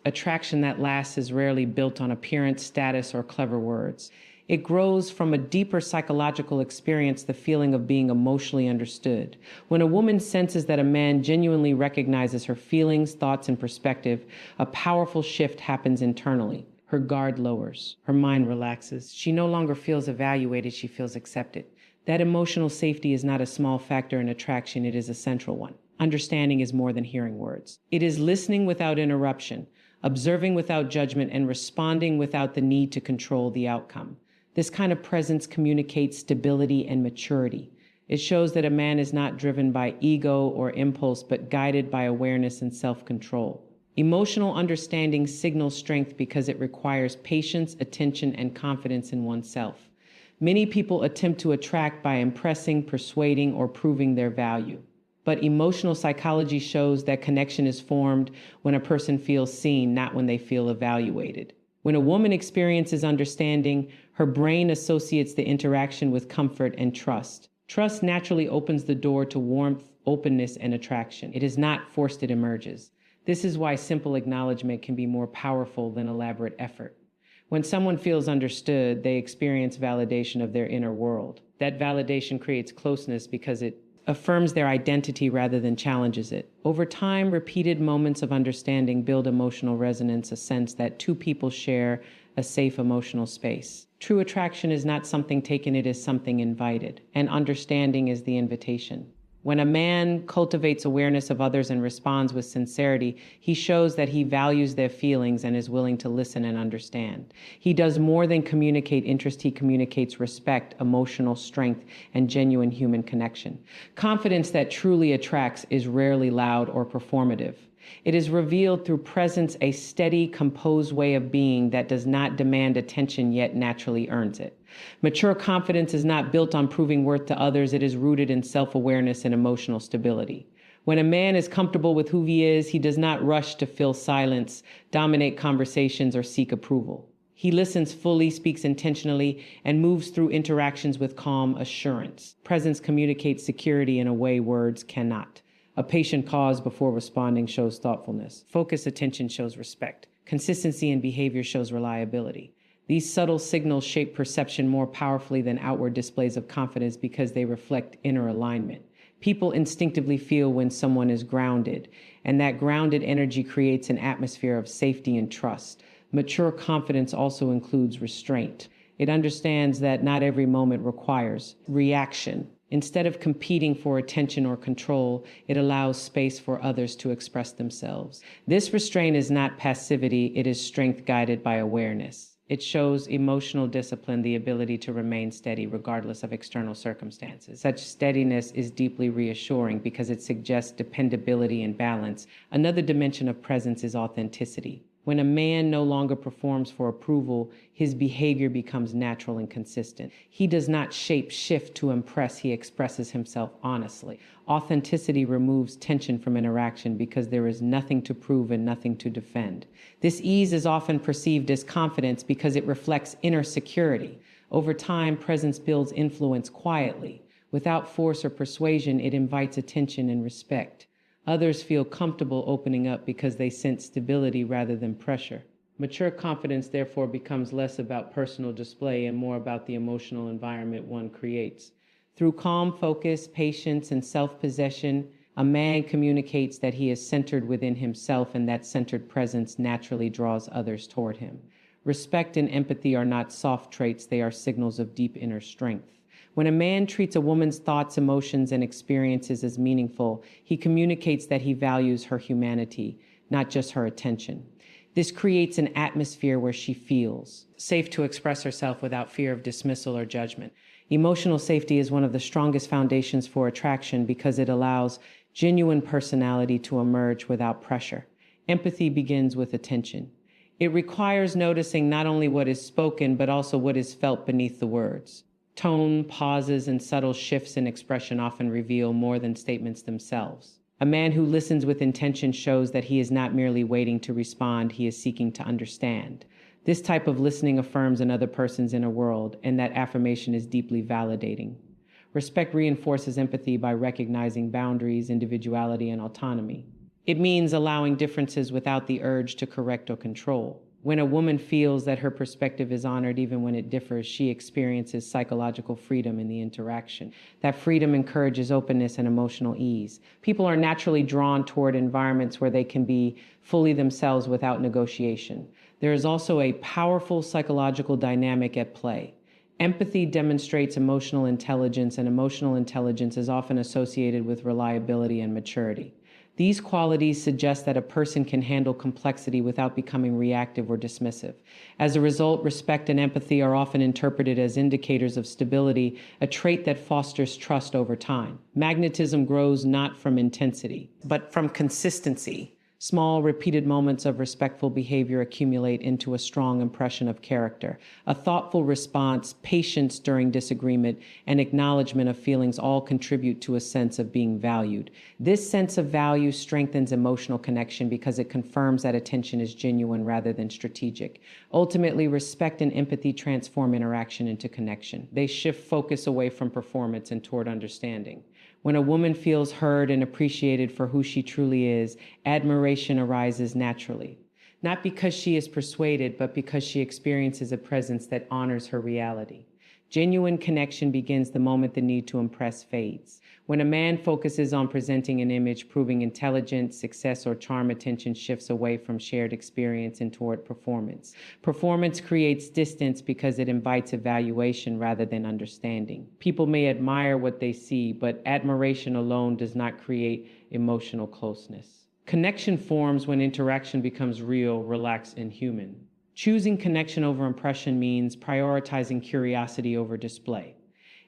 Attraction that lasts is rarely built on appearance, status, or clever words. It grows from a deeper psychological experience, the feeling of being emotionally understood. When a woman senses that a man genuinely recognizes her feelings, thoughts, and perspective, a powerful shift happens internally. Her guard lowers. Her mind relaxes. She no longer feels evaluated, she feels accepted. That emotional safety is not a small factor in attraction, it is a central one. Understanding is more than hearing words. It is listening without interruption, observing without judgment, and responding without the need to control the outcome. This kind of presence communicates stability and maturity. It shows that a man is not driven by ego or impulse, but guided by awareness and self-control. Emotional understanding signals strength because it requires patience, attention, and confidence in oneself. Many people attempt to attract by impressing, persuading, or proving their value. But emotional psychology shows that connection is formed when a person feels seen, not when they feel evaluated. When a woman experiences understanding, her brain associates the interaction with comfort and trust. Trust naturally opens the door to warmth, openness, and attraction. It is not forced, it emerges. This is why simple acknowledgement can be more powerful than elaborate effort. When someone feels understood, they experience validation of their inner world. That validation creates closeness because it affirms their identity rather than challenges it. Over time, repeated moments of understanding build emotional resonance, a sense that two people share a safe emotional space. True attraction is not something taken, it is something invited, and understanding is the invitation. When a man cultivates awareness of others and responds with sincerity, he shows that he values their feelings and is willing to listen and understand. He does more than communicate interest, he communicates respect, emotional strength, and genuine human connection. Confidence that truly attracts is rarely loud or performative. It is revealed through presence, a steady, composed way of being that does not demand attention yet naturally earns it. Mature confidence is not built on proving worth to others, it is rooted in self-awareness and emotional stability. When a man is comfortable with who he is, he does not rush to fill silence, dominate conversations, or seek approval. He listens fully, speaks intentionally, and moves through interactions with calm assurance. Presence communicates security in a way words cannot. A patient pause before responding shows thoughtfulness. Focused attention shows respect. Consistency in behavior shows reliability. These subtle signals shape perception more powerfully than outward displays of confidence because they reflect inner alignment. People instinctively feel when someone is grounded, and that grounded energy creates an atmosphere of safety and trust. Mature confidence also includes restraint. It understands that not every moment requires reaction. Instead of competing for attention or control, it allows space for others to express themselves. This restraint is not passivity, it is strength guided by awareness. It shows emotional discipline, the ability to remain steady regardless of external circumstances. Such steadiness is deeply reassuring because it suggests dependability and balance. Another dimension of presence is authenticity. When a man no longer performs for approval, his behavior becomes natural and consistent. He does not shift to impress, he expresses himself honestly. Authenticity removes tension from interaction because there is nothing to prove and nothing to defend. This ease is often perceived as confidence because it reflects inner security. Over time, presence builds influence quietly. Without force or persuasion, it invites attention and respect. Others feel comfortable opening up because they sense stability rather than pressure. Mature confidence, therefore, becomes less about personal display and more about the emotional environment one creates. Through calm focus, patience, and self-possession, a man communicates that he is centered within himself, and that centered presence naturally draws others toward him. Respect and empathy are not soft traits, they are signals of deep inner strength. When a man treats a woman's thoughts, emotions, and experiences as meaningful, he communicates that he values her humanity, not just her attention. This creates an atmosphere where she feels safe to express herself without fear of dismissal or judgment. Emotional safety is one of the strongest foundations for attraction because it allows genuine personality to emerge without pressure. Empathy begins with attention. It requires noticing not only what is spoken, but also what is felt beneath the words. Tone, pauses, and subtle shifts in expression often reveal more than statements themselves. A man who listens with intention shows that he is not merely waiting to respond, he is seeking to understand. This type of listening affirms another person's inner world, and that affirmation is deeply validating. Respect reinforces empathy by recognizing boundaries, individuality, and autonomy. It means allowing differences without the urge to correct or control. When a woman feels that her perspective is honored even when it differs, she experiences psychological freedom in the interaction. That freedom encourages openness and emotional ease. People are naturally drawn toward environments where they can be fully themselves without negotiation. There is also a powerful psychological dynamic at play. Empathy demonstrates emotional intelligence, and emotional intelligence is often associated with reliability and maturity. These qualities suggest that a person can handle complexity without becoming reactive or dismissive. As a result, respect and empathy are often interpreted as indicators of stability, a trait that fosters trust over time. Magnetism grows not from intensity, but from consistency. Small, repeated moments of respectful behavior accumulate into a strong impression of character. A thoughtful response, patience during disagreement, and acknowledgement of feelings all contribute to a sense of being valued. This sense of value strengthens emotional connection because it confirms that attention is genuine rather than strategic. Ultimately, respect and empathy transform interaction into connection. They shift focus away from performance and toward understanding. When a woman feels heard and appreciated for who she truly is, admiration arises naturally. Not because she is persuaded, but because she experiences a presence that honors her reality. Genuine connection begins the moment the need to impress fades. When a man focuses on presenting an image, proving intelligence, success, or charm, attention shifts away from shared experience and toward performance. Performance creates distance because it invites evaluation rather than understanding. People may admire what they see, but admiration alone does not create emotional closeness. Connection forms when interaction becomes real, relaxed, and human. Choosing connection over impression means prioritizing curiosity over display.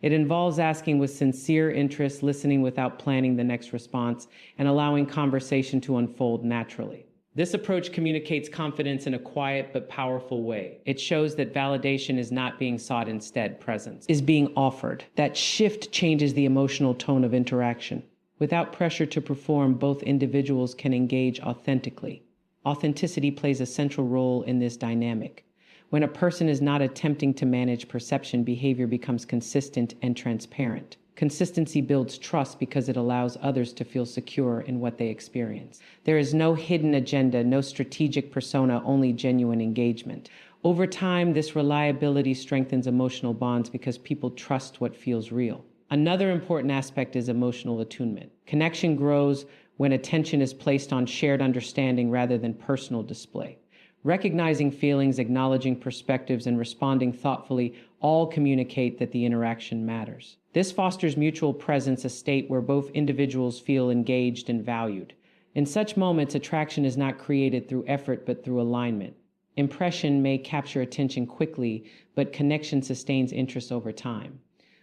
It involves asking with sincere interest, listening without planning the next response, and allowing conversation to unfold naturally. This approach communicates confidence in a quiet but powerful way. It shows that validation is not being sought, instead, presence is being offered. That shift changes the emotional tone of interaction. Without pressure to perform, both individuals can engage authentically. Authenticity plays a central role in this dynamic. When a person is not attempting to manage perception, behavior becomes consistent and transparent. Consistency builds trust because it allows others to feel secure in what they experience. There is no hidden agenda, no strategic persona, only genuine engagement. Over time, this reliability strengthens emotional bonds because people trust what feels real. Another important aspect is emotional attunement. Connection grows when attention is placed on shared understanding rather than personal display. Recognizing feelings, acknowledging perspectives, and responding thoughtfully all communicate that the interaction matters. This fosters mutual presence, a state where both individuals feel engaged and valued. In such moments, attraction is not created through effort but through alignment. Impression may capture attention quickly, but connection sustains interest over time.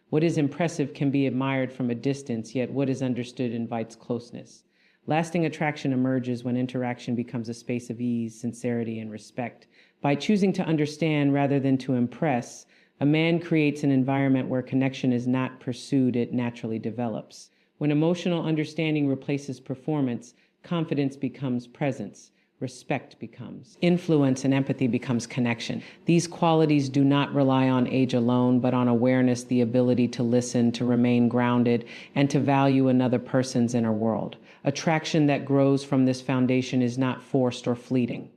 What is impressive can be admired from a distance, yet what is understood invites closeness. Lasting attraction emerges when interaction becomes a space of ease, sincerity, and respect. By choosing to understand rather than to impress, a man creates an environment where connection is not pursued, it naturally develops. When emotional understanding replaces performance, confidence becomes presence. Respect becomes influence, and empathy becomes connection. These qualities do not rely on age alone, but on awareness, the ability to listen, to remain grounded, and to value another person's inner world. Attraction that grows from this foundation is not forced or fleeting.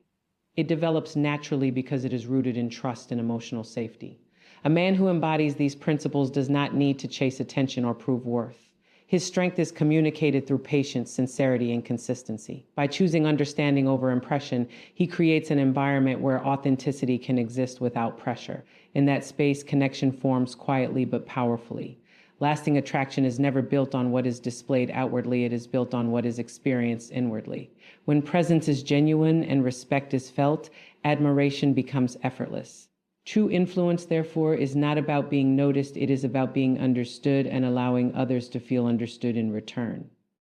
It develops naturally because it is rooted in trust and emotional safety. A man who embodies these principles does not need to chase attention or prove worth. His strength is communicated through patience, sincerity, and consistency. By choosing understanding over impression, he creates an environment where authenticity can exist without pressure. In that space, connection forms quietly but powerfully. Lasting attraction is never built on what is displayed outwardly, it is built on what is experienced inwardly. When presence is genuine and respect is felt, admiration becomes effortless. True influence, therefore, is not about being noticed, it is about being understood and allowing others to feel understood in return.